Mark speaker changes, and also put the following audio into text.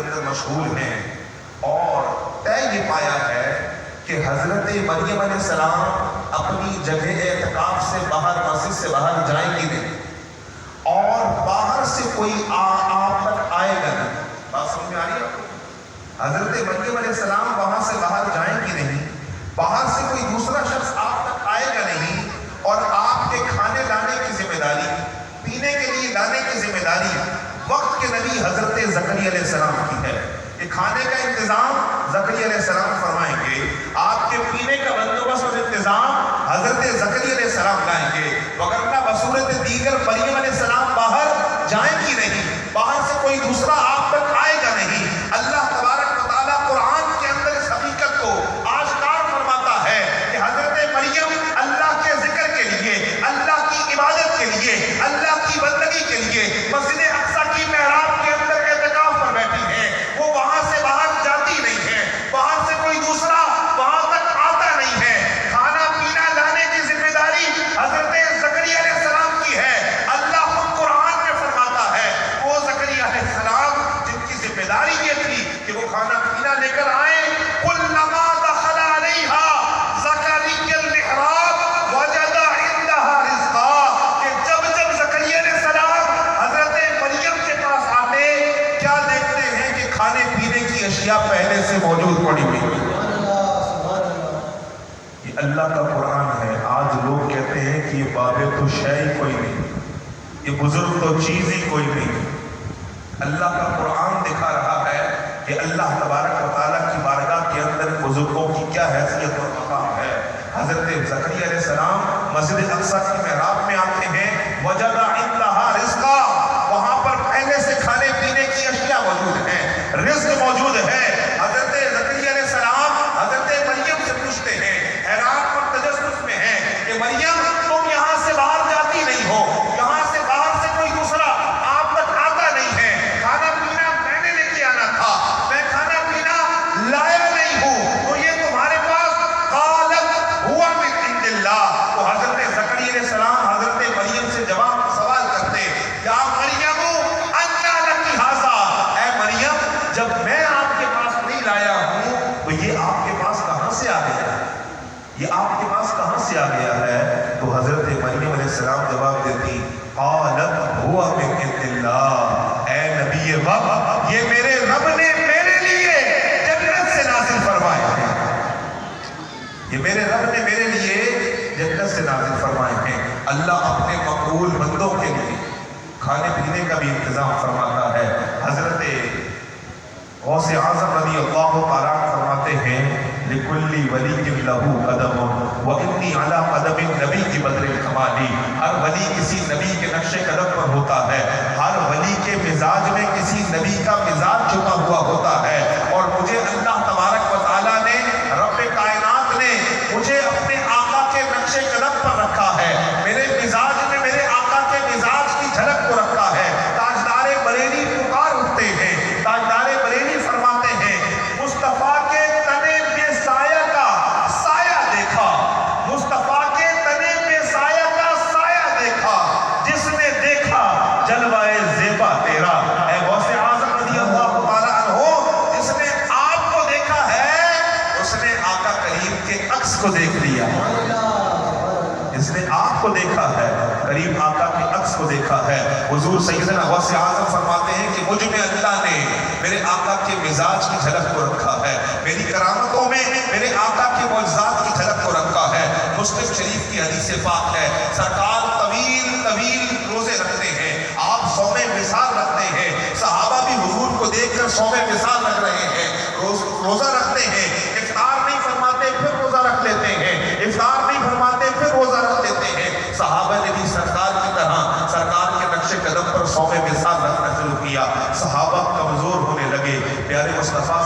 Speaker 1: اندر مشغول ہیں، اور طے یہ پایا ہے کہ حضرت مریم علیہ السلام اپنی جگہ اعتکاف سے باہر، مسجد سے باہر جائیں گی نہیں، اور باہر سے کوئی آپ تک آئے گا نہیں۔ بات سمجھ میں آ رہی ہے آپ کو؟ حضرت مریم علیہ السلام وہاں سے باہر جائیں گی نہیں، باہر سے کوئی دوسرا شخص آپ تک آئے گا نہیں، اور آپ کے کھانے لانے کی ذمہ داری، پینے کے لیے لانے کی ذمہ داری وقت کے نبی حضرت زکریا علیہ السلام کی ہے۔ کہ کھانے کا انتظام زکریا علیہ السلام فرمائیں گے، آپ کے پینے کا بندوبست اور انتظام حضرت زکریا علیہ السلام لائیں گے، وگرنہ بصورت دیگر مریم علیہ السلام باہر جائیں گی نہیں، باہر سے کوئی دوسرا آپ تک آئے گا نہیں۔ اللہ تبارک و تعالیٰ قرآن کے اندر اس حقیقت کو آشکار فرماتا ہے کہ حضرت مریم اللہ کے ذکر کے لیے، اللہ کی عبادت کے لیے، اللہ کی بندگی کے لیے مسجد اقصی کی محراب کے اندر اعتکاف پر بیٹھی ہیں۔ وہ وہاں سے باہر جاتی نہیں ہے، باہر سے کوئی دوسرا وہاں تک آتا نہیں ہے۔ کھانا پینا لانے کی ذمہ داری حضرت زکریا علیہ السلام کی ہے۔ اللہ خود قرآن میں فرماتا ہے وہ زکریا علیہ السلام جن کی ذمہ داری یہ تھی کہ وہ کھانا پینا لے کر آئیں، کلما دخل علیہا زکریا المحراب وجد عندہا رزقا، کہ جب جب زکریا علیہ السلام حضرت مریم کے پاس آتے کیا دیکھتے ہیں کہ کھانے پینے کی اشیاء پہلے سے موجود پڑی ہوئی ہیں۔ یہ اللہ کا قرآن ہے۔ آج لوگ کہتے ہیں کہ یہ باب تو شے کوئی نہیں، یہ بزرگ تو چیز ہی کوئی نہیں۔ اللہ کا قرآن دکھا رہا ہے کہ اللہ تبارک و تعالیٰ کی بارگاہ کے اندر بزرگوں کی کیا حیثیت اور مقام ہے۔ حضرت زکریا علیہ السلام مسجد اقصی کی محراب میں آتے ہیں، وجد عندہا رزقا، وہاں پر پہلے سے کھانے پینے کی اشیاء موجود ہیں، رزق موجود ہے۔ حضرت زکریا علیہ السلام حضرت مریم سے پوچھتے ہیں، حیران اور تجسس میں ہیں کہ مریم تم یہاں سے باہر جاتی نہیں ہو، یہاں سے باہر سے کوئی دوسرا آپ تک آتا نہیں ہے، کھانا پینا میں نے لے کے آنا تھا، میں کھانا پینا لایا نہیں ہوں، تو یہ تمہارے پاس قالت ہوا من عند اللہ۔ تو حضرت زکریا علیہ السلام حضرت مریم سے جواب سوال کرتے، یا مریم انا لکی ھذا، اے مریم جب میں آپ کے پاس نہیں لایا ہوں تو یہ آپ کے پاس کہاں سے آ گیا ہے، یہ آپ کے پاس کہاں سے آ گیا ہے؟ تو حضرت مریم علیہ السلام جواب دیتی، قالت ہوا من عند اللہ، اے نبی رب یہ میرے رب نے میرے لیے جنت سے نازل فرمائے ہیں، یہ میرے رب نے میرے لیے جنت سے نازل فرمائے ہیں۔ اللہ اپنے مقبول بندوں کے لیے کھانے پینے کا بھی انتظام فرماتا ہے۔ حضرت غوث اعظم رضی اللہ تعالیٰ فرماتے ہیں، لِكُلِّ وَلِيٍّ لَهُ قَدَمٌ وَإِنِّي عَلَىٰ قَدَمِ النَّبِيِّ بِبَدْرِ الْكَمَالِ۔ ہر ولی کسی نبی کے نقش قدم پر ہوتا ہے، ہر ولی کے مزاج میں کسی نبی کا مزاج چھپا ہوا ہوتا ہے، اور مجھے اللہ تبارک و تعالیٰ نے، رب کائنات نے مجھے اپنے آقا کے نقش قدم پر رکھا ہے، میرے مزاج میں میرے آقا کے مزاج کی جھلک کو رکھا ہے۔ تاجدار بریلی پکار اٹھتے ہیں، تاجدار بریلی فرماتے ہیں، مصطفیٰ کے تنے بے سایہ کا سایہ دیکھا، مصطفیٰ کے تنے بے سایہ کا سایہ دیکھا، جس نے دیکھا جلوائے زیبا تیرا۔ اے غوث اعظم رضی اللہ تعالیٰ عنہ، جس نے آپ کو دیکھا ہے اس نے آقا کریم کے عکس کو دیکھ لیا، جس نے آپ کو دیکھا ہے کریم آقا کے عکس کو دیکھا ہے۔ حضور سیدنا غوث اعظم فرماتے ہیں کہ مجھ میں اللہ نے میرے آقا کے مزاج کی جھلک کو رکھا ہے، میری کرامتوں میں میرے آقا کے معجزات کی جھلک کو رکھا ہے۔ مسلم شریف کی حدیث پاک ہے، سرکار طویل طویل روزے رکھتے ہیں، آپ صوم وصال رکھتے ہیں، صحابہ بھی حضور کو دیکھ کر صوم وصال رکھ رہے ہیں، روزہ رکھتے ہیں، افطار نہیں فرماتے پھر روزہ رکھ لیتے ہیں، افطار نہیں فرماتے پھر روزہ رکھ لیتے ہیں۔ صحابہ نے بھی سرکار کی طرح سرکار کے نقش قدم پر صوم وصال رکھنا شروع کیا، صحابہ کمزور ہونے لگے، پیارے مصطفیٰ